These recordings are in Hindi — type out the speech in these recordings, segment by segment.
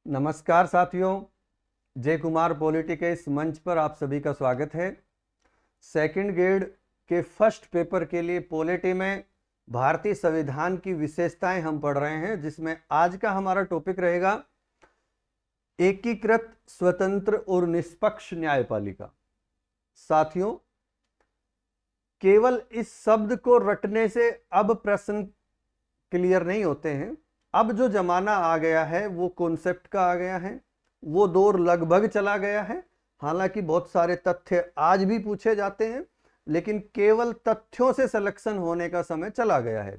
नमस्कार साथियों, जय कुमार पॉलिटी के इस मंच पर आप सभी का स्वागत है। सेकंड ग्रेड के फर्स्ट पेपर के लिए पॉलिटी में भारतीय संविधान की विशेषताएं हम पढ़ रहे हैं, जिसमें आज का हमारा टॉपिक रहेगा एकीकृत स्वतंत्र और निष्पक्ष न्यायपालिका। साथियों, केवल इस शब्द को रटने से अब प्रश्न क्लियर नहीं होते हैं। अब जो जमाना आ गया है वो कॉन्सेप्ट का आ गया है, वो दौर लगभग चला गया है। हालांकि बहुत सारे तथ्य आज भी पूछे जाते हैं, लेकिन केवल तथ्यों से सिलेक्शन होने का समय चला गया है।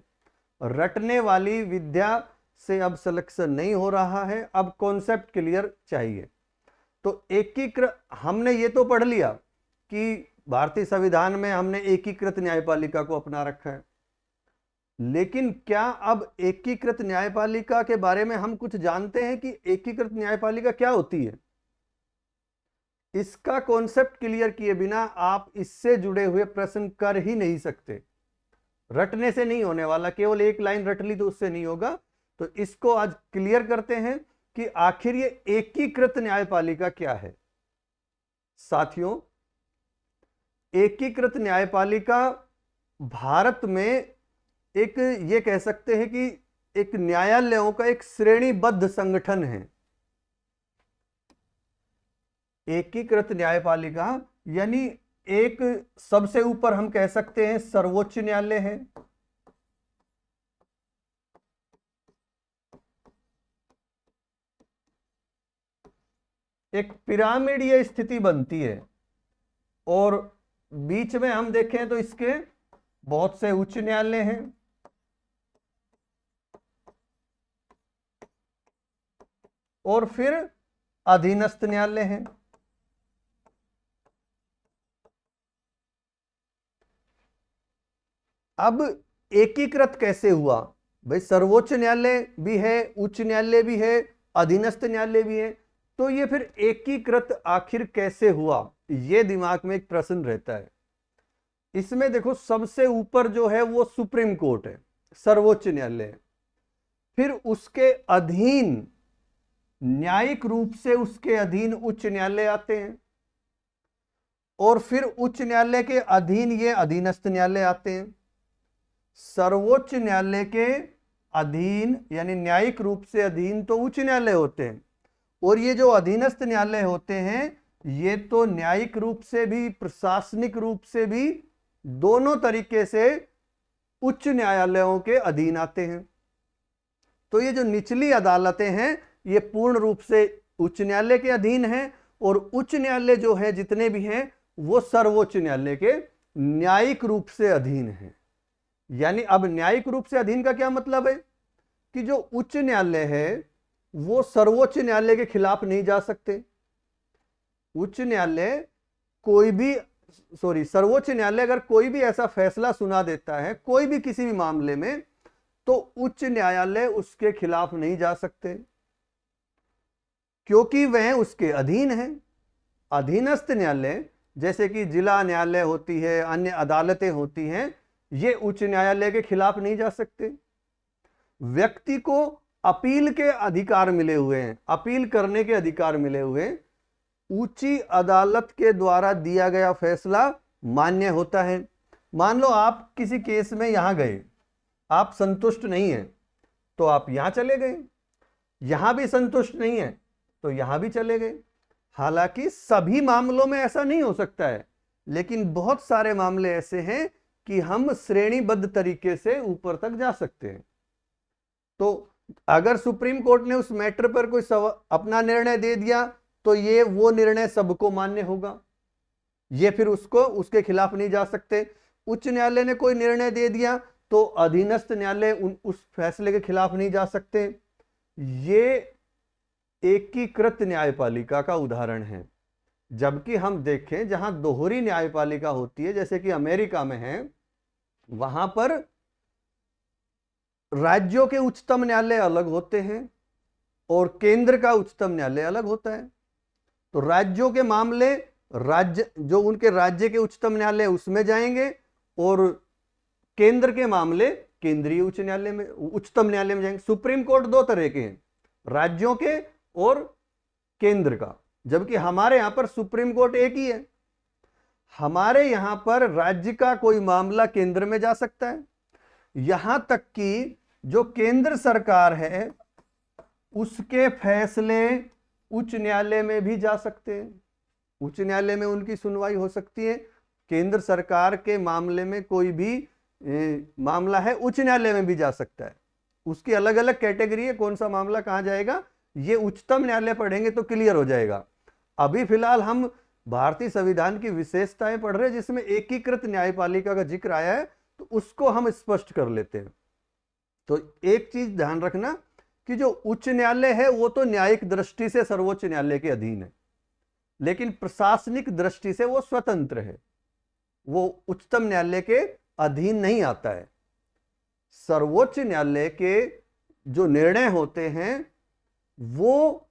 रटने वाली विद्या से अब सिलेक्शन नहीं हो रहा है, अब कॉन्सेप्ट क्लियर चाहिए। तो एकीकृत, हमने ये तो पढ़ लिया कि भारतीय संविधान में हमने एकीकृत न्यायपालिका को अपना रखा है, लेकिन क्या अब एकीकृत न्यायपालिका के बारे में हम कुछ जानते हैं कि एकीकृत न्यायपालिका क्या होती है? इसका कॉन्सेप्ट क्लियर किए बिना आप इससे जुड़े हुए प्रश्न कर ही नहीं सकते। रटने से नहीं होने वाला, केवल एक लाइन रट ली तो उससे नहीं होगा। तो इसको आज क्लियर करते हैं कि आखिर ये एकीकृत न्यायपालिका क्या है। साथियों, एकीकृत न्यायपालिका भारत में एक, ये कह सकते हैं कि एक न्यायालयों का एक श्रेणीबद्ध संगठन है। एकीकृत न्यायपालिका यानी एक सबसे ऊपर हम कह सकते हैं सर्वोच्च न्यायालय है, एक पिरामिडीय स्थिति बनती है, और बीच में हम देखें तो इसके बहुत से उच्च न्यायालय हैं। और फिर अधीनस्थ न्यायालय हैं। अब एकीकृत कैसे हुआ? भाई, सर्वोच्च न्यायालय भी है, उच्च न्यायालय भी है, अधीनस्थ न्यायालय भी है, तो ये फिर एकीकृत आखिर कैसे हुआ, ये दिमाग में एक प्रश्न रहता है। इसमें देखो, सबसे ऊपर जो है वो सुप्रीम कोर्ट है, सर्वोच्च न्यायालय है। फिर उसके अधीन, न्यायिक रूप से उसके अधीन उच्च न्यायालय आते हैं, और फिर उच्च न्यायालय के अधीन ये अधीनस्थ न्यायालय आते हैं। सर्वोच्च न्यायालय के अधीन यानी न्यायिक रूप से अधीन तो उच्च न्यायालय होते हैं, और ये जो अधीनस्थ न्यायालय होते हैं ये तो न्यायिक रूप से भी प्रशासनिक रूप से भी दोनों तरीके से उच्च न्यायालयों के अधीन आते हैं। तो ये जो निचली अदालतें हैं ये पूर्ण रूप से उच्च न्यायालय के अधीन हैं, और उच्च न्यायालय जो है जितने भी हैं वो सर्वोच्च न्यायालय के न्यायिक रूप से अधीन हैं। यानी अब न्यायिक रूप से अधीन का क्या मतलब है कि जो उच्च न्यायालय है वो सर्वोच्च न्यायालय के खिलाफ नहीं जा सकते। उच्च न्यायालय कोई भी, सर्वोच्च न्यायालय अगर कोई भी ऐसा फैसला सुना देता है कोई भी किसी भी मामले में, तो उच्च न्यायालय उसके खिलाफ नहीं जा सकते, क्योंकि वह उसके अधीन है। अधीनस्थ न्यायालय जैसे कि जिला न्यायालय होती है, अन्य अदालतें होती हैं, ये उच्च न्यायालय के खिलाफ नहीं जा सकते। व्यक्ति को अपील के अधिकार मिले हुए हैं, अपील करने के अधिकार मिले हुए हैं। ऊंची अदालत के द्वारा दिया गया फैसला मान्य होता है। मान लो आप किसी केस में यहां गए, आप संतुष्ट नहीं हैं तो आप यहां चले गए, यहां भी संतुष्ट नहीं है तो यहां भी चले गए। हालांकि सभी मामलों में ऐसा नहीं हो सकता है, लेकिन बहुत सारे मामले ऐसे हैं कि हम श्रेणीबद्ध तरीके से ऊपर तक जा सकते हैं। तो अगर सुप्रीम कोर्ट ने उस मैटर पर कोई अपना निर्णय दे दिया तो ये वो निर्णय सबको मान्य होगा, ये फिर उसको उसके खिलाफ नहीं जा सकते। उच्च न्यायालय ने कोई निर्णय दे दिया तो अधीनस्थ न्यायालय उस फैसले के खिलाफ नहीं जा सकते। ये एकीकृत न्यायपालिका का उदाहरण है। जबकि हम देखें जहां दोहरी न्यायपालिका होती है, जैसे कि अमेरिका में है, वहां पर राज्यों के उच्चतम न्यायालय अलग होते हैं और केंद्र का उच्चतम न्यायालय अलग होता है। तो राज्यों के मामले राज्य, जो उनके राज्य के उच्चतम न्यायालय उसमें जाएंगे, और केंद्र के मामले केंद्रीय उच्च न्यायालय में, उच्चतम न्यायालय में जाएंगे। सुप्रीम कोर्ट दो तरह के हैं, राज्यों के और केंद्र का, जबकि हमारे यहां पर सुप्रीम कोर्ट एक ही है। हमारे यहां पर राज्य का कोई मामला केंद्र में जा सकता है, यहां तक कि जो केंद्र सरकार है उसके फैसले उच्च न्यायालय में भी जा सकते हैं, उच्च न्यायालय में उनकी सुनवाई हो सकती है। केंद्र सरकार के मामले में कोई भी मामला है उच्च न्यायालय में भी जा सकता है, उसकी अलग अलग कैटेगरी है, कौन सा मामला कहां जाएगा ये उच्चतम न्यायालय पढ़ेंगे तो क्लियर हो जाएगा। अभी फिलहाल हम भारतीय संविधान की विशेषताएं पढ़ रहे हैं जिसमें एकीकृत न्यायपालिका का जिक्र आया है, तो उसको हम स्पष्ट कर लेते हैं। तो एक चीज ध्यान रखना कि जो उच्च न्यायालय है वो तो न्यायिक दृष्टि से सर्वोच्च न्यायालय के अधीन है, लेकिन प्रशासनिक दृष्टि से वो स्वतंत्र है, वो उच्चतम न्यायालय के अधीन नहीं आता है। सर्वोच्च न्यायालय के जो निर्णय होते हैं वो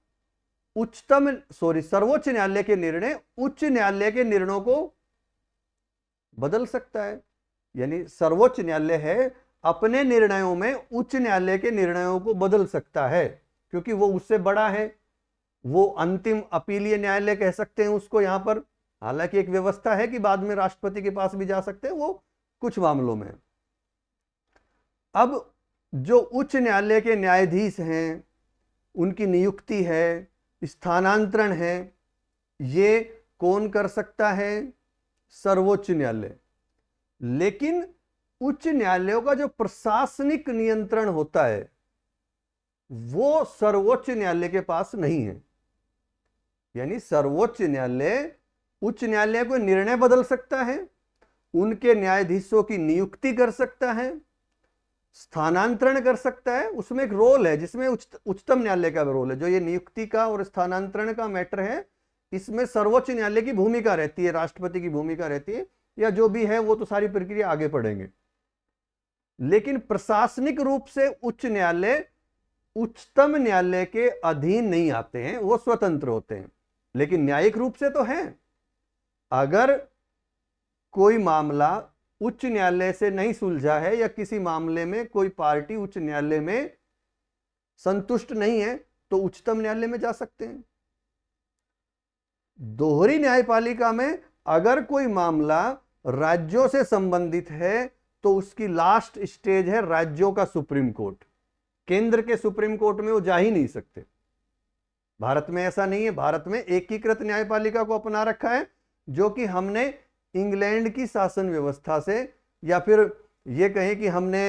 सर्वोच्च न्यायालय के निर्णय उच्च न्यायालय के निर्णयों को बदल सकता है। यानी सर्वोच्च न्यायालय है अपने निर्णयों में उच्च न्यायालय के निर्णयों को बदल सकता है, क्योंकि वो उससे बड़ा है, वो अंतिम अपीलीय न्यायालय कह सकते हैं उसको यहां पर। हालांकि एक व्यवस्था है कि बाद में राष्ट्रपति के पास भी जा सकते हैं वो कुछ मामलों में। अब जो उच्च न्यायालय के न्यायाधीश हैं उनकी नियुक्ति है, स्थानांतरण है, ये कौन कर सकता है? सर्वोच्च न्यायालय। लेकिन उच्च न्यायालयों का जो प्रशासनिक नियंत्रण होता है वो सर्वोच्च न्यायालय के पास नहीं है। यानी सर्वोच्च न्यायालय उच्च न्यायालय को निर्णय बदल सकता है, उनके न्यायाधीशों की नियुक्ति कर सकता है, स्थानांतरण कर सकता है। उसमें एक रोल है जिसमें उच्चतम न्यायालय का रोल है। जो ये नियुक्ति का और स्थानांतरण का मैटर है इसमें सर्वोच्च न्यायालय की भूमिका रहती है, राष्ट्रपति की भूमिका रहती है, या जो भी है वो तो सारी प्रक्रिया आगे पढ़ेंगे। लेकिन प्रशासनिक रूप से उच्च न्यायालय उच्चतम न्यायालय के अधीन नहीं आते हैं, वो स्वतंत्र होते हैं। लेकिन न्यायिक रूप से तो हैं। अगर कोई मामला उच्च न्यायालय से नहीं सुलझा है या किसी मामले में कोई पार्टी उच्च न्यायालय में संतुष्ट नहीं है तो उच्चतम न्यायालय में जा सकते हैं। दोहरी न्यायपालिका में अगर कोई मामला राज्यों से संबंधित है तो उसकी लास्ट स्टेज है राज्यों का सुप्रीम कोर्ट। केंद्र के सुप्रीम कोर्ट में वो जा ही नहीं सकते। भारत में ऐसा नहीं है। भारत में एकीकृत न्यायपालिका को अपना रखा है, जो कि हमने इंग्लैंड की शासन व्यवस्था से, या फिर ये कहें कि हमने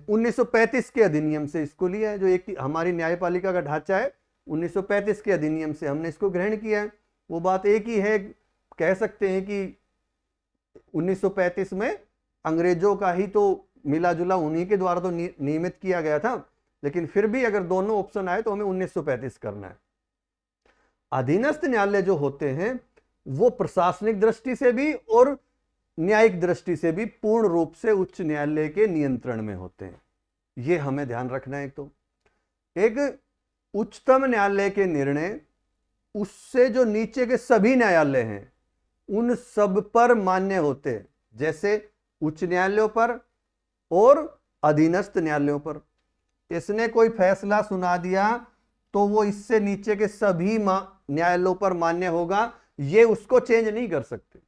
1935 के अधिनियम से इसको लिया है। जो एक हमारी न्यायपालिका का ढांचा है 1935 के अधिनियम से हमने इसको ग्रहण किया है। वो बात एक ही है, कह सकते हैं कि 1935 में अंग्रेजों का ही तो मिला जुला उन्हीं के द्वारा तो नियमित किया गया था, लेकिन फिर भी अगर दोनों ऑप्शन आए तो हमें 1935 करना है। अधीनस्थ न्यायालय जो होते हैं वो प्रशासनिक दृष्टि से भी और न्यायिक दृष्टि से भी पूर्ण रूप से उच्च न्यायालय के नियंत्रण में होते हैं। ये हमें ध्यान रखना है। तो एक उच्चतम न्यायालय के निर्णय उससे जो नीचे के सभी न्यायालय हैं उन सब पर मान्य होते हैं, जैसे उच्च न्यायालयों पर और अधीनस्थ न्यायालयों पर। इसने कोई फैसला सुना दिया तो वो इससे नीचे के सभी न्यायालयों पर मान्य होगा, ये उसको चेंज नहीं कर सकते।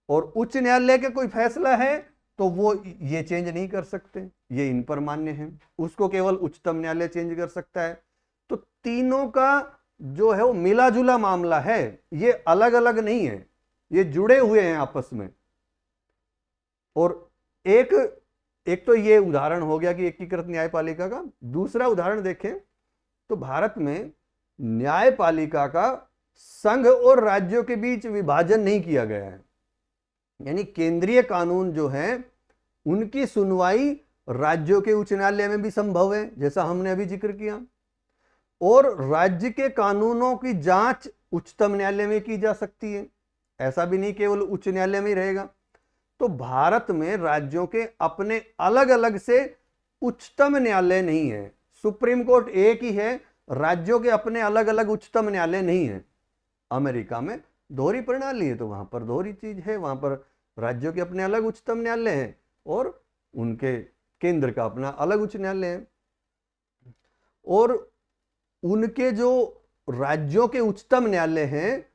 और उच्च न्यायालय का कोई फैसला है तो वो ये चेंज नहीं कर सकते, ये इन पर मान्य है, उसको केवल उच्चतम न्यायालय चेंज कर सकता है। तो तीनों का जो है वो मिला जुला मामला है, ये अलग अलग नहीं है, ये जुड़े हुए हैं आपस में। और एक तो ये उदाहरण हो गया कि एकीकृत न्यायपालिका का। दूसरा उदाहरण देखें तो भारत में न्यायपालिका का संघ और राज्यों के बीच विभाजन नहीं किया गया है। यानी केंद्रीय कानून जो है उनकी सुनवाई राज्यों के उच्च न्यायालय में भी संभव है, जैसा हमने अभी जिक्र किया, और राज्य के कानूनों की जांच उच्चतम न्यायालय में की जा सकती है। ऐसा भी नहीं केवल उच्च न्यायालय में ही रहेगा। तो भारत में राज्यों के अपने अलग अलग से उच्चतम न्यायालय नहीं है। सुप्रीम कोर्ट एक ही है, राज्यों के अपने अलग अलग उच्चतम न्यायालय नहीं है। अमेरिका में दोहरी प्रणाली है तो वहां पर दोहरी चीज है, वहां पर राज्यों के अपने अलग उच्चतम न्यायालय है और उनके केंद्र का अपना अलग उच्च न्यायालय है। और उनके जो राज्यों के उच्चतम न्यायालय हैं,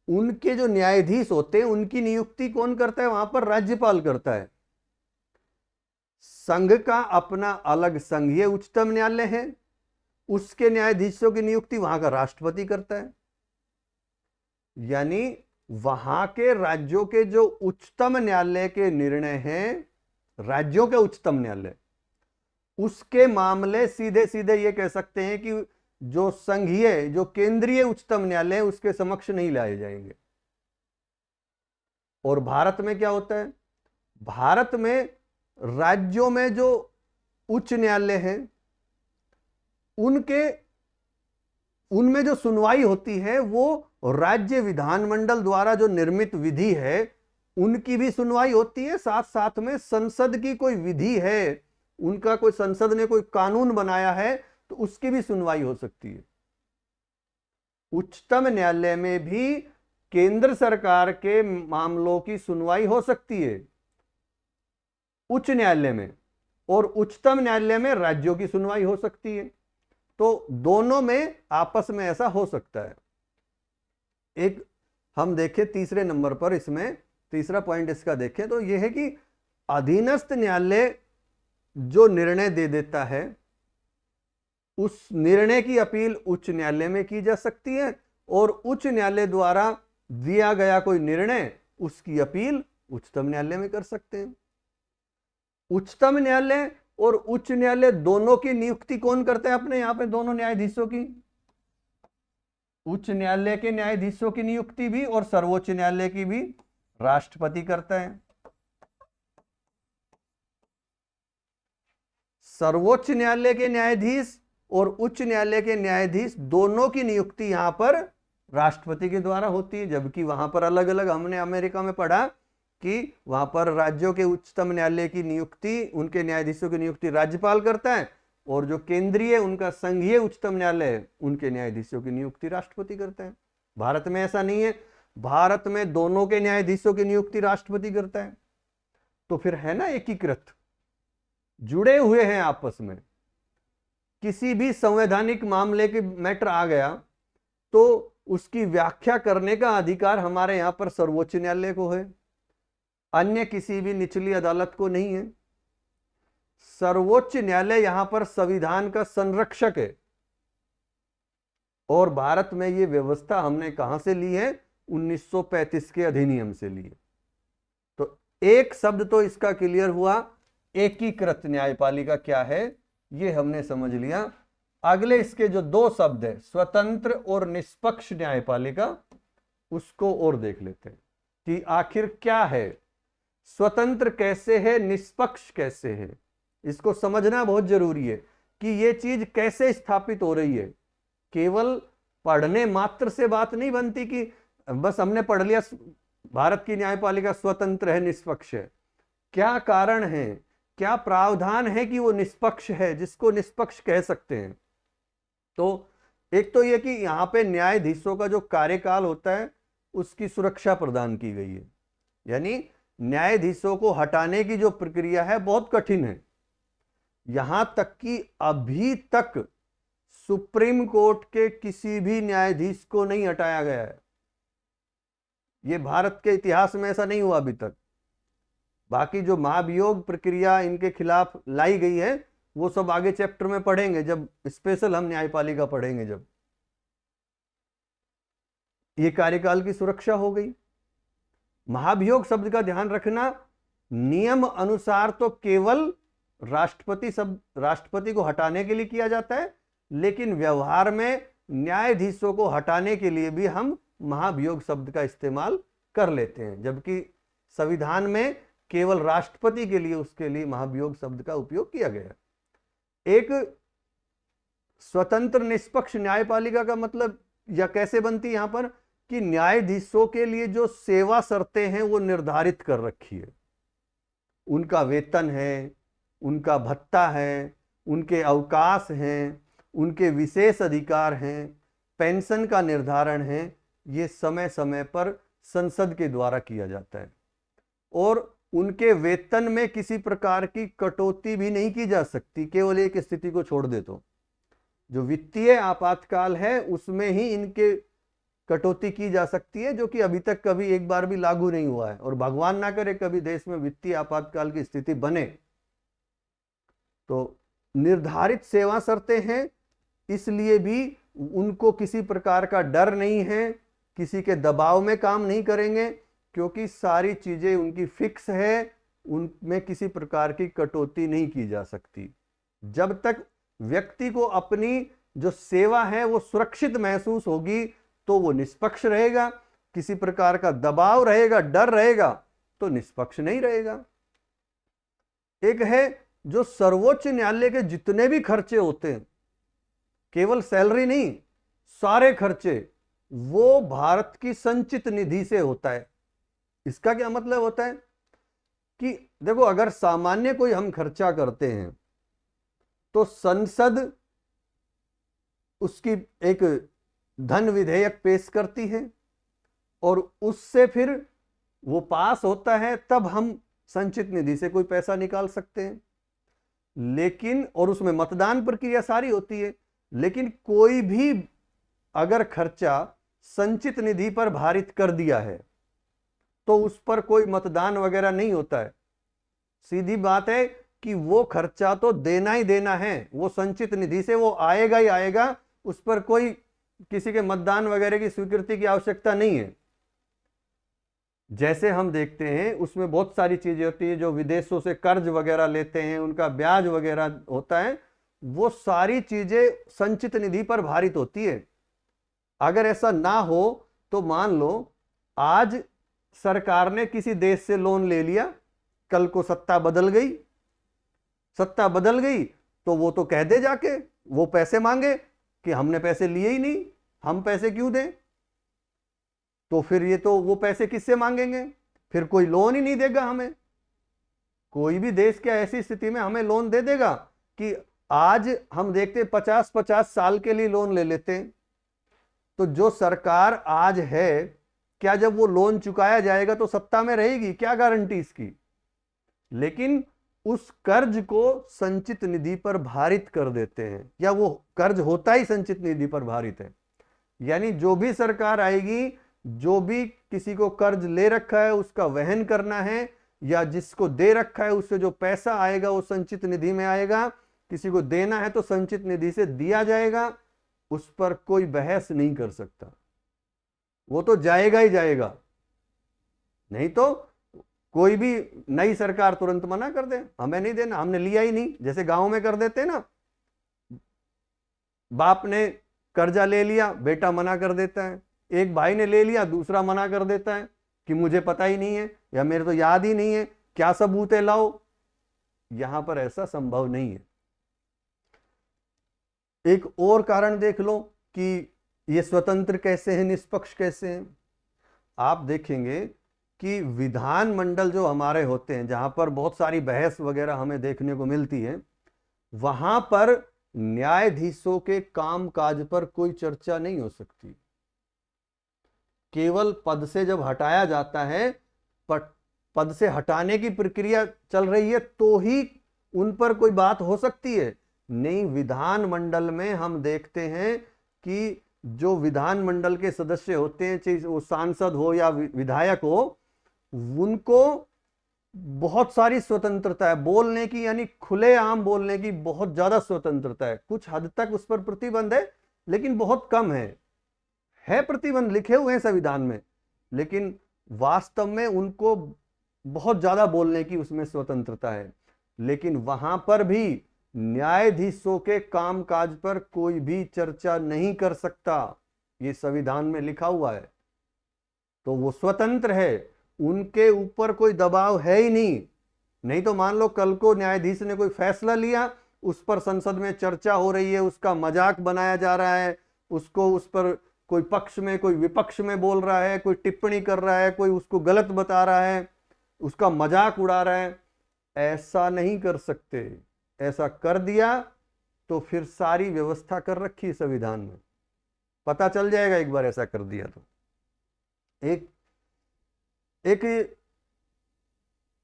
उनके जो न्यायाधीश होते हैं उनकी नियुक्ति कौन करता है? वहां पर राज्यपाल करता है। संघ का अपना अलग संघीय उच्चतम न्यायालय है, उसके न्यायाधीशों की नियुक्ति वहां का राष्ट्रपति करता है। यानी वहां के राज्यों के जो उच्चतम न्यायालय के निर्णय हैं, राज्यों के उच्चतम न्यायालय, उसके मामले सीधे सीधे ये कह सकते हैं कि जो संघीय, जो केंद्रीय उच्चतम न्यायालय है उसके समक्ष नहीं लाए जाएंगे। और भारत में क्या होता है? भारत में राज्यों में जो उच्च न्यायालय हैं उनमें जो सुनवाई होती है वो राज्य विधानमंडल द्वारा जो निर्मित विधि है उनकी भी सुनवाई होती है, साथ साथ में संसद की कोई विधि है, उनका कोई संसद ने कोई कानून बनाया है तो उसकी भी सुनवाई हो सकती है। उच्चतम न्यायालय में भी केंद्र सरकार के मामलों की सुनवाई हो सकती है उच्च न्यायालय में, और उच्चतम न्यायालय में राज्यों की सुनवाई हो सकती है। तो दोनों में आपस में ऐसा हो सकता है। एक हम देखें तीसरे नंबर पर, इसमें तीसरा पॉइंट इसका देखें तो यह है कि अधीनस्थ न्यायालय जो निर्णय दे देता है उस निर्णय की अपील उच्च न्यायालय में की जा सकती है, और उच्च न्यायालय द्वारा दिया गया कोई निर्णय उसकी अपील उच्चतम न्यायालय में कर सकते हैं। उच्चतम न्यायालय और उच्च न्यायालय दोनों की नियुक्ति कौन करता है? अपने यहां पे दोनों न्यायाधीशों की, उच्च न्यायालय के न्यायाधीशों की नियुक्ति भी और सर्वोच्च न्यायालय की भी राष्ट्रपति करता है। सर्वोच्च न्यायालय के न्यायाधीश और उच्च न्यायालय के न्यायाधीश दोनों की नियुक्ति यहां पर राष्ट्रपति के द्वारा होती है, जबकि वहां पर अलग अलग, हमने अमेरिका में पढ़ा कि वहां पर राज्यों के उच्चतम न्यायालय की नियुक्ति, उनके न्यायाधीशों की नियुक्ति राज्यपाल करता है, और जो केंद्रीय उनका संघीय उच्चतम न्यायालय है उनके न्यायाधीशों की नियुक्ति राष्ट्रपति करता है। भारत में ऐसा नहीं है, भारत में दोनों के न्यायाधीशों की नियुक्ति राष्ट्रपति करता है। तो फिर है ना एकीकृत, जुड़े हुए हैं आपस में। किसी भी संवैधानिक मामले के मैटर आ गया तो उसकी व्याख्या करने का अधिकार हमारे यहां पर सर्वोच्च न्यायालय को है, अन्य किसी भी निचली अदालत को नहीं है। सर्वोच्च न्यायालय यहां पर संविधान का संरक्षक है, और भारत में यह व्यवस्था हमने कहां से ली है? 1935 के अधिनियम से ली है। तो एक शब्द तो इसका क्लियर हुआ, एकीकृत न्यायपालिका क्या है ये हमने समझ लिया। अगले इसके जो दो शब्द है, स्वतंत्र और निष्पक्ष न्यायपालिका, उसको और देख लेते हैं कि आखिर क्या है, स्वतंत्र कैसे है, निष्पक्ष कैसे है। इसको समझना बहुत जरूरी है कि ये चीज कैसे स्थापित हो रही है। केवल पढ़ने मात्र से बात नहीं बनती कि बस हमने पढ़ लिया भारत की न्यायपालिका स्वतंत्र है, निष्पक्ष है। क्या कारण है, क्या प्रावधान है कि वो निष्पक्ष है, जिसको निष्पक्ष कह सकते हैं? तो एक तो ये कि यहां पे न्यायाधीशों का जो कार्यकाल होता है उसकी सुरक्षा प्रदान की गई है, यानी न्यायाधीशों को हटाने की जो प्रक्रिया है बहुत कठिन है। यहां तक कि अभी तक सुप्रीम कोर्ट के किसी भी न्यायाधीश को नहीं हटाया गया है। यह भारत के इतिहास में ऐसा नहीं हुआ अभी तक। बाकी जो महाभियोग प्रक्रिया इनके खिलाफ लाई गई है वो सब आगे चैप्टर में पढ़ेंगे, जब स्पेशल हम न्यायपालिका पढ़ेंगे। जब ये कार्यकाल की सुरक्षा हो गई। महाभियोग शब्द का ध्यान रखना, नियम अनुसार तो केवल राष्ट्रपति को हटाने के लिए किया जाता है, लेकिन व्यवहार में न्यायाधीशों को हटाने के लिए भी हम महाभियोग शब्द का इस्तेमाल कर लेते हैं, जबकि संविधान में केवल राष्ट्रपति के लिए, उसके लिए महाभियोग शब्द का उपयोग किया गया है। एक स्वतंत्र निष्पक्ष न्यायपालिका का मतलब या कैसे बनती यहां पर कि न्यायाधीशों के लिए जो सेवा शर्तें हैं वो निर्धारित कर रखी है। उनका वेतन है, उनका भत्ता है, उनके अवकाश हैं, उनके विशेष अधिकार हैं, पेंशन का निर्धारण है। ये समय समय पर संसद के द्वारा किया जाता है, और उनके वेतन में किसी प्रकार की कटौती भी नहीं की जा सकती, केवल एक स्थिति को छोड़ दे तो जो वित्तीय आपातकाल है उसमें ही इनके कटौती की जा सकती है, जो कि अभी तक कभी एक बार भी लागू नहीं हुआ है, और भगवान ना करे कभी देश में वित्तीय आपातकाल की स्थिति बने। तो निर्धारित सेवा शर्तें हैं, इसलिए भी उनको किसी प्रकार का डर नहीं है, किसी के दबाव में काम नहीं करेंगे, क्योंकि सारी चीजें उनकी फिक्स है, उनमें किसी प्रकार की कटौती नहीं की जा सकती। जब तक व्यक्ति को अपनी जो सेवा है वो सुरक्षित महसूस होगी तो वो निष्पक्ष रहेगा, किसी प्रकार का दबाव रहेगा, डर रहेगा तो निष्पक्ष नहीं रहेगा। एक है जो सर्वोच्च न्यायालय के जितने भी खर्चे होते हैं, केवल सैलरी नहीं, सारे खर्चे वो भारत की संचित निधि से होता है। इसका क्या मतलब होता है कि देखो, अगर सामान्य कोई हम खर्चा करते हैं तो संसद उसकी एक धन विधेयक पेश करती है और उससे फिर वो पास होता है, तब हम संचित निधि से कोई पैसा निकाल सकते हैं। लेकिन और उसमें मतदान प्रक्रिया सारी होती है, लेकिन कोई भी अगर खर्चा संचित निधि पर भारित कर दिया है तो उस पर कोई मतदान वगैरह नहीं होता है। सीधी बात है कि वो खर्चा तो देना ही देना है, वो संचित निधि से वो आएगा ही आएगा, उस पर कोई किसी के मतदान वगैरह की स्वीकृति की आवश्यकता नहीं है। जैसे हम देखते हैं उसमें बहुत सारी चीजें होती है, जो विदेशों से कर्ज वगैरह लेते हैं, उनका ब्याज वगैरह होता है, वो सारी चीजें संचित निधि पर भारित होती है। अगर ऐसा ना हो तो मान लो आज सरकार ने किसी देश से लोन ले लिया, कल को सत्ता बदल गई तो वो तो कह दे जाके, वो पैसे मांगे कि हमने पैसे लिए ही नहीं, हम पैसे क्यों दें। तो फिर ये तो वो पैसे किससे मांगेंगे, फिर कोई लोन ही नहीं देगा हमें। कोई भी देश क्या ऐसी स्थिति में हमें लोन दे देगा कि आज हम देखते 50-50 साल के लिए लोन ले लेते हैं। तो जो सरकार आज है, क्या जब वो लोन चुकाया जाएगा तो सत्ता में रहेगी, क्या गारंटी इसकी। लेकिन उस कर्ज को संचित निधि पर भारित कर देते हैं, या वो कर्ज होता ही संचित निधि पर भारित है। यानी जो भी सरकार आएगी, जो भी किसी को कर्ज ले रखा है उसका वहन करना है, या जिसको दे रखा है उससे जो पैसा आएगा वो संचित निधि में आएगा, किसी को देना है तो संचित निधि से दिया जाएगा, उस पर कोई बहस नहीं कर सकता, वो तो जाएगा ही जाएगा। नहीं तो कोई भी नई सरकार तुरंत मना कर दे, हमें नहीं देना, हमने लिया ही नहीं। जैसे गांव में कर देते ना, बाप ने कर्जा ले लिया, बेटा मना कर देता है, एक भाई ने ले लिया, दूसरा मना कर देता है कि मुझे पता ही नहीं है, या मेरे तो याद ही नहीं है, क्या सबूत है लाओ। यहां पर ऐसा संभव नहीं है। एक और कारण देख लो कि ये स्वतंत्र कैसे हैं, निष्पक्ष कैसे हैं। आप देखेंगे कि विधानमंडल जो हमारे होते हैं, जहां पर बहुत सारी बहस वगैरह हमें देखने को मिलती है, वहां पर न्यायाधीशों के कामकाज पर कोई चर्चा नहीं हो सकती। केवल पद से जब हटाया जाता है, पद से हटाने की प्रक्रिया चल रही है तो ही उन पर कोई बात हो सकती है। नहीं, विधानमंडल में हम देखते हैं कि जो विधानमंडल के सदस्य होते हैं, चाहे वो सांसद हो या विधायक हो, उनको बहुत सारी स्वतंत्रता है बोलने की, यानी खुलेआम बोलने की बहुत ज्यादा स्वतंत्रता है। कुछ हद तक उस पर प्रतिबंध है, लेकिन बहुत कम है प्रतिबंध लिखे हुए हैं संविधान में, लेकिन वास्तव में उनको बहुत ज्यादा बोलने की उसमें स्वतंत्रता है। लेकिन वहां पर भी न्यायाधीशों के कामकाज पर कोई भी चर्चा नहीं कर सकता, ये संविधान में लिखा हुआ है। तो वो स्वतंत्र है, उनके ऊपर कोई दबाव है ही नहीं। नहीं तो मान लो कल को न्यायाधीश ने कोई फैसला लिया, उस पर संसद में चर्चा हो रही है, उसका मजाक बनाया जा रहा है, उसको उस पर कोई पक्ष में कोई विपक्ष में बोल रहा है, कोई टिप्पणी कर रहा है, कोई उसको गलत बता रहा है, उसका मजाक उड़ा रहा है। ऐसा नहीं कर सकते। ऐसा कर दिया तो फिर सारी व्यवस्था कर रखी संविधान में, पता चल जाएगा एक बार ऐसा कर दिया तो। एक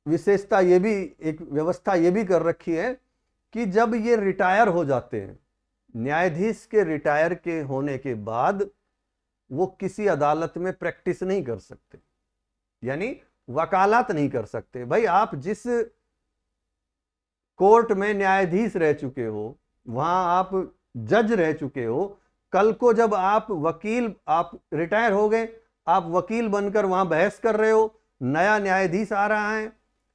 विशेषता ये भी, एक व्यवस्था ये भी कर रखी है कि जब ये रिटायर हो जाते हैं, न्यायाधीश के रिटायर के होने के बाद वो किसी अदालत में प्रैक्टिस नहीं कर सकते, यानी वकालत नहीं कर सकते। भाई आप जिस कोर्ट में न्यायाधीश रह चुके हो, वहां आप जज रह चुके हो, कल को जब आप वकील, आप रिटायर हो गए, आप वकील बनकर वहां बहस कर रहे हो, नया न्यायाधीश आ रहा है,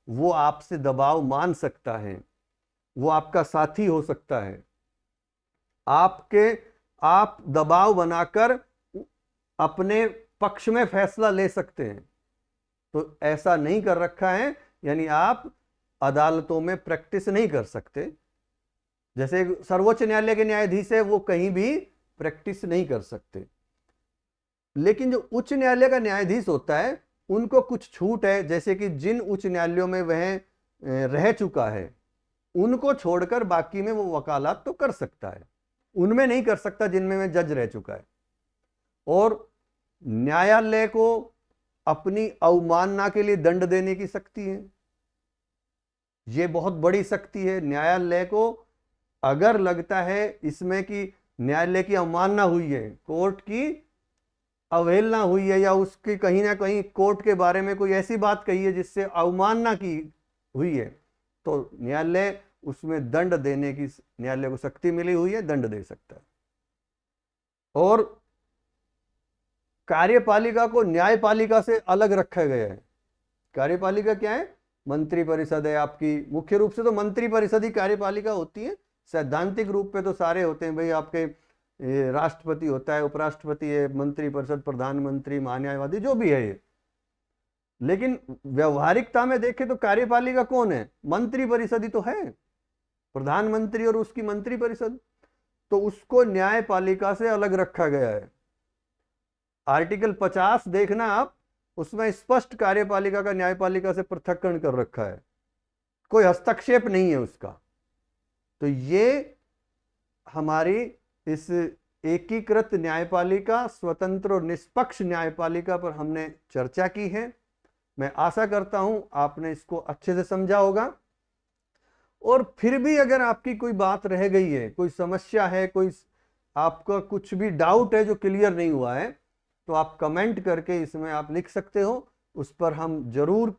वो आपसे दबाव मान सकता है, वो आपका साथी हो सकता है, आप दबाव बनाकर अपने पक्ष में फैसला ले सकते हैं। तो ऐसा नहीं कर रखा है, यानी आप अदालतों में प्रैक्टिस नहीं कर सकते। जैसे सर्वोच्च न्यायालय के न्यायाधीश है, वो कहीं भी प्रैक्टिस नहीं कर सकते। लेकिन जो उच्च न्यायालय का न्यायाधीश होता है, उनको कुछ छूट है, जैसे कि जिन उच्च न्यायालयों में वह रह चुका है, उनको छोड़कर बाकी में वो वकालत तो कर सकता है, उनमें नहीं कर सकता जिनमें वह जज रह चुका है। और न्यायालय को अपनी अवमानना के लिए दंड देने की शक्ति है, यह बहुत बड़ी शक्ति है। न्यायालय को अगर लगता है इसमें कि न्यायालय की अवमानना हुई है, कोर्ट की अवहेलना हुई है, या उसकी कहीं ना कहीं कोर्ट के बारे में कोई ऐसी बात कही है जिससे अवमानना की हुई है, तो न्यायालय उसमें दंड देने की, न्यायालय को शक्ति मिली हुई है, दंड दे सकता है। और कार्यपालिका को न्यायपालिका से अलग रखा गया है। कार्यपालिका क्या है? मंत्री परिषद है आपकी, मुख्य रूप से तो मंत्री परिषद ही कार्यपालिका होती है। सैद्धांतिक रूप पे तो सारे होते हैं भाई, आपके राष्ट्रपति होता है, उपराष्ट्रपति है, मंत्री परिषद, प्रधानमंत्री, महान्यायवादी, जो भी है ये। लेकिन व्यवहारिकता में देखें तो कार्यपालिका कौन है? मंत्री परिषद ही तो है, प्रधानमंत्री और उसकी मंत्री परिषद। तो उसको न्यायपालिका से अलग रखा गया है। आर्टिकल 50 देखना आप, उसमें स्पष्ट कार्यपालिका का न्यायपालिका से पृथक्करण कर रखा है, कोई हस्तक्षेप नहीं है उसका। तो ये हमारी इस एकीकृत न्यायपालिका, स्वतंत्र और निष्पक्ष न्यायपालिका पर हमने चर्चा की है। मैं आशा करता हूं आपने इसको अच्छे से समझा होगा। और फिर भी अगर आपकी कोई बात रह गई है, कोई समस्या है, कोई आपका कुछ भी डाउट है जो क्लियर नहीं हुआ है, तो आप कमेंट करके इसमें आप लिख सकते हो। उस पर हम जरूर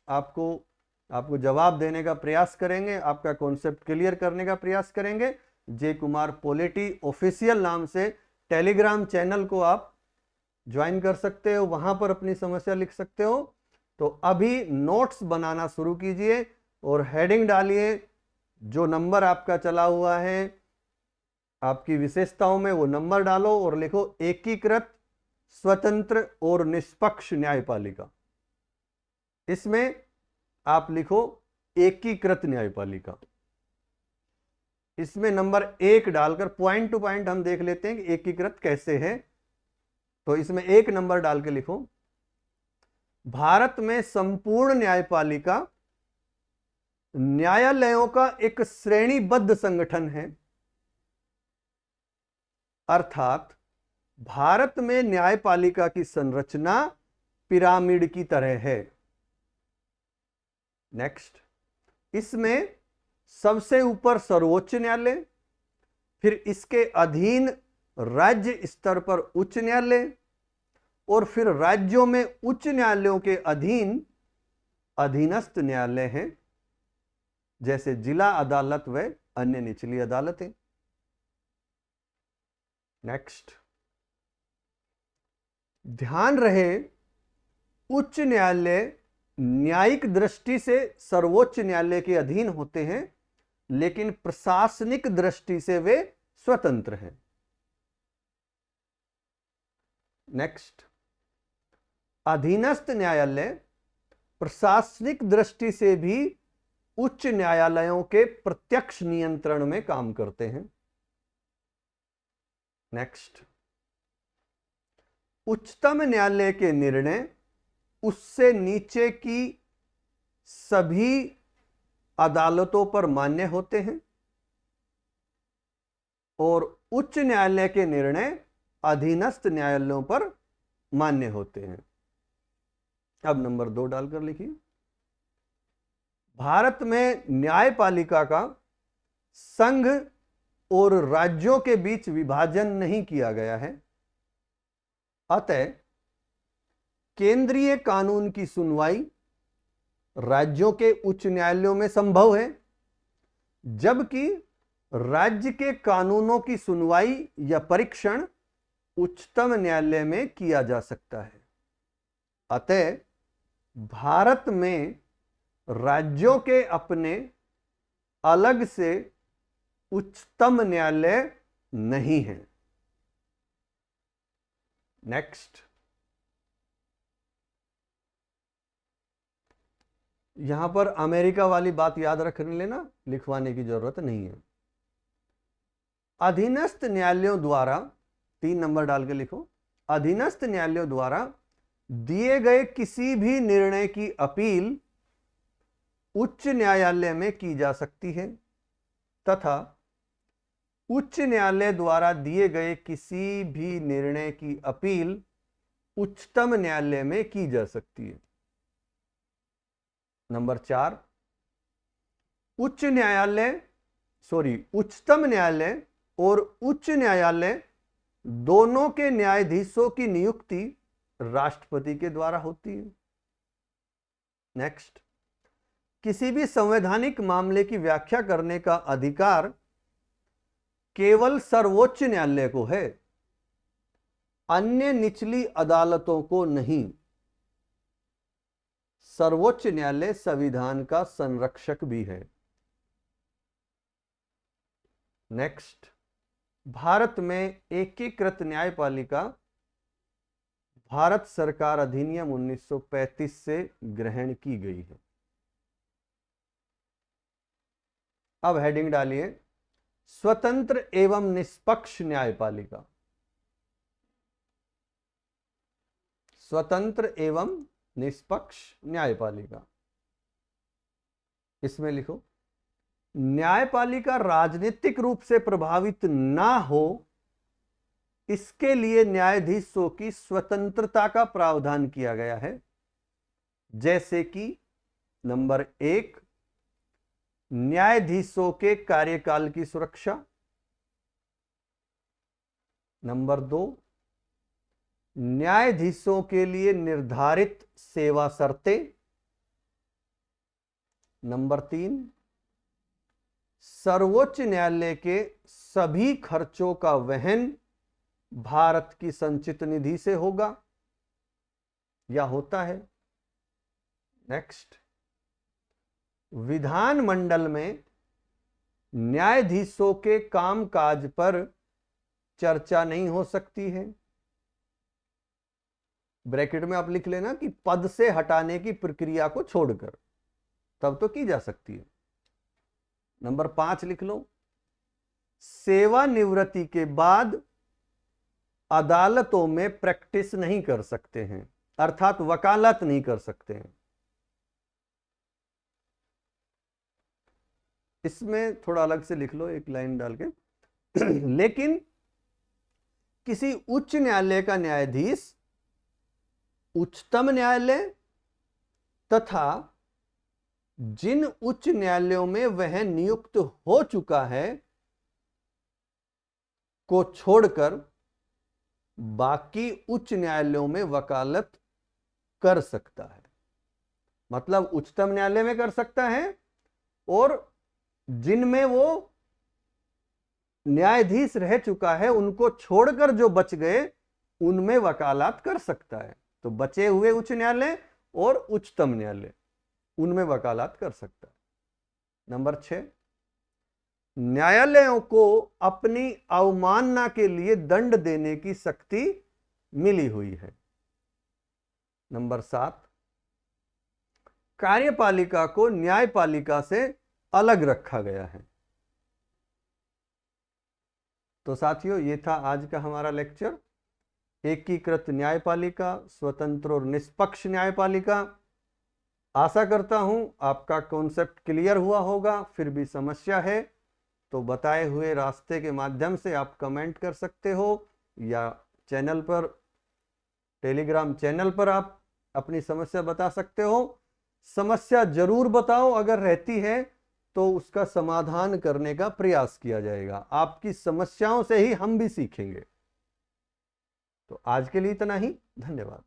आपको जवाब देने का प्रयास करेंगे, आपका कॉन्सेप्ट क्लियर करने का प्रयास करेंगे। जे कुमार पॉलिटी ऑफिशियल नाम से टेलीग्राम चैनल को आप ज्वाइन कर सकते हो, वहां पर अपनी समस्या लिख सकते हो। तो अभी नोट्स बनाना शुरू कीजिए और हेडिंग डालिए, जो नंबर आपका चला हुआ है आपकी विशेषताओं में, वो नंबर डालो और लिखो एकीकृत, स्वतंत्र और निष्पक्ष न्यायपालिका। इसमें आप लिखो एकीकृत न्यायपालिका। इसमें नंबर 1 डालकर पॉइंट टू पॉइंट हम देख लेते हैं कि एकीकृत कैसे है। तो इसमें 1 नंबर डाल के लिखो, भारत में संपूर्ण न्यायपालिका न्यायालयों का एक श्रेणीबद्ध संगठन है, अर्थात भारत में न्यायपालिका की संरचना पिरामिड की तरह है। नेक्स्ट, इसमें सबसे ऊपर सर्वोच्च न्यायालय, फिर इसके अधीन राज्य स्तर पर उच्च न्यायालय, और फिर राज्यों में उच्च न्यायालयों के अधीन अधीनस्थ न्यायालय हैं, जैसे जिला अदालत व अन्य निचली अदालतें। नेक्स्ट, ध्यान रहे उच्च न्यायालय न्यायिक दृष्टि से सर्वोच्च न्यायालय के अधीन होते हैं, लेकिन प्रशासनिक दृष्टि से वे स्वतंत्र हैं। नेक्स्ट, अधीनस्थ न्यायालय प्रशासनिक दृष्टि से भी उच्च न्यायालयों के प्रत्यक्ष नियंत्रण में काम करते हैं। नेक्स्ट, उच्चतम न्यायालय के निर्णय उससे नीचे की सभी अदालतों पर मान्य होते हैं, और उच्च न्यायालय के निर्णय अधीनस्थ न्यायालयों पर मान्य होते हैं। अब नंबर 2 डालकर लिखिए, भारत में न्यायपालिका का संघ और राज्यों के बीच विभाजन नहीं किया गया है। अतः केंद्रीय कानून की सुनवाई राज्यों के उच्च न्यायालयों में संभव है, जबकि राज्य के कानूनों की सुनवाई या परीक्षण उच्चतम न्यायालय में किया जा सकता है। अतः भारत में राज्यों के अपने अलग से उच्चतम न्यायालय नहीं है। नेक्स्ट, यहां पर अमेरिका वाली बात याद रखने लेना, लिखवाने की जरूरत नहीं है। अधीनस्थ न्यायालयों द्वारा, 3 नंबर डाल के लिखो, अधीनस्थ न्यायालयों द्वारा दिए गए किसी भी निर्णय की अपील उच्च न्यायालय में की जा सकती है तथा उच्च न्यायालय द्वारा दिए गए किसी भी निर्णय की अपील उच्चतम न्यायालय में की जा सकती है। नंबर 4, उच्चतम न्यायालय और उच्च न्यायालय दोनों के न्यायाधीशों की नियुक्ति राष्ट्रपति के द्वारा होती है। नेक्स्ट, किसी भी संवैधानिक मामले की व्याख्या करने का अधिकार केवल सर्वोच्च न्यायालय को है, अन्य निचली अदालतों को नहीं। सर्वोच्च न्यायालय संविधान का संरक्षक भी है। नेक्स्ट, भारत में एकीकृत न्यायपालिका भारत सरकार अधिनियम 1935 से ग्रहण की गई है। अब हेडिंग डालिए, स्वतंत्र एवं निष्पक्ष न्यायपालिका। स्वतंत्र एवं निष्पक्ष न्यायपालिका, इसमें लिखो, न्यायपालिका राजनीतिक रूप से प्रभावित ना हो, इसके लिए न्यायाधीशों की स्वतंत्रता का प्रावधान किया गया है। जैसे कि नंबर 1, न्यायाधीशों के कार्यकाल की सुरक्षा। नंबर 2, न्यायाधीशों के लिए निर्धारित सेवा शर्तें। नंबर 3, सर्वोच्च न्यायालय के सभी खर्चों का वहन भारत की संचित निधि से होगा या होता है। नेक्स्ट, विधानमंडल में न्यायाधीशों के कामकाज पर चर्चा नहीं हो सकती है। ब्रैकेट में आप लिख लेना कि पद से हटाने की प्रक्रिया को छोड़कर, तब तो की जा सकती है। नंबर 5 लिख लो, सेवानिवृत्ति के बाद अदालतों में प्रैक्टिस नहीं कर सकते हैं, अर्थात वकालत नहीं कर सकते हैं। इसमें थोड़ा अलग से लिख लो, एक लाइन डाल के लेकिन किसी उच्च न्यायालय का न्यायाधीश उच्चतम न्यायालय तथा जिन उच्च न्यायालयों में वह नियुक्त हो चुका है को छोड़कर बाकी उच्च न्यायालयों में वकालत कर सकता है। मतलब उच्चतम न्यायालय में कर सकता है और जिनमें वो न्यायाधीश रह चुका है उनको छोड़कर जो बच गए उनमें वकालत कर सकता है। तो बचे हुए उच्च न्यायालय और उच्चतम न्यायालय, उनमें वकालत कर सकता है। नंबर 6, न्यायालयों को अपनी अवमानना के लिए दंड देने की शक्ति मिली हुई है। नंबर 7, कार्यपालिका को न्यायपालिका से अलग रखा गया है। तो साथियों, ये था आज का हमारा लेक्चर, एकीकृत न्यायपालिका, स्वतंत्र और निष्पक्ष न्यायपालिका। आशा करता हूं आपका कॉन्सेप्ट क्लियर हुआ होगा। फिर भी समस्या है तो बताए हुए रास्ते के माध्यम से आप कमेंट कर सकते हो या चैनल पर, टेलीग्राम चैनल पर आप अपनी समस्या बता सकते हो। समस्या जरूर बताओ, अगर रहती है तो उसका समाधान करने का प्रयास किया जाएगा। आपकी समस्याओं से ही हम भी सीखेंगे। तो आज के लिए इतना ही, धन्यवाद।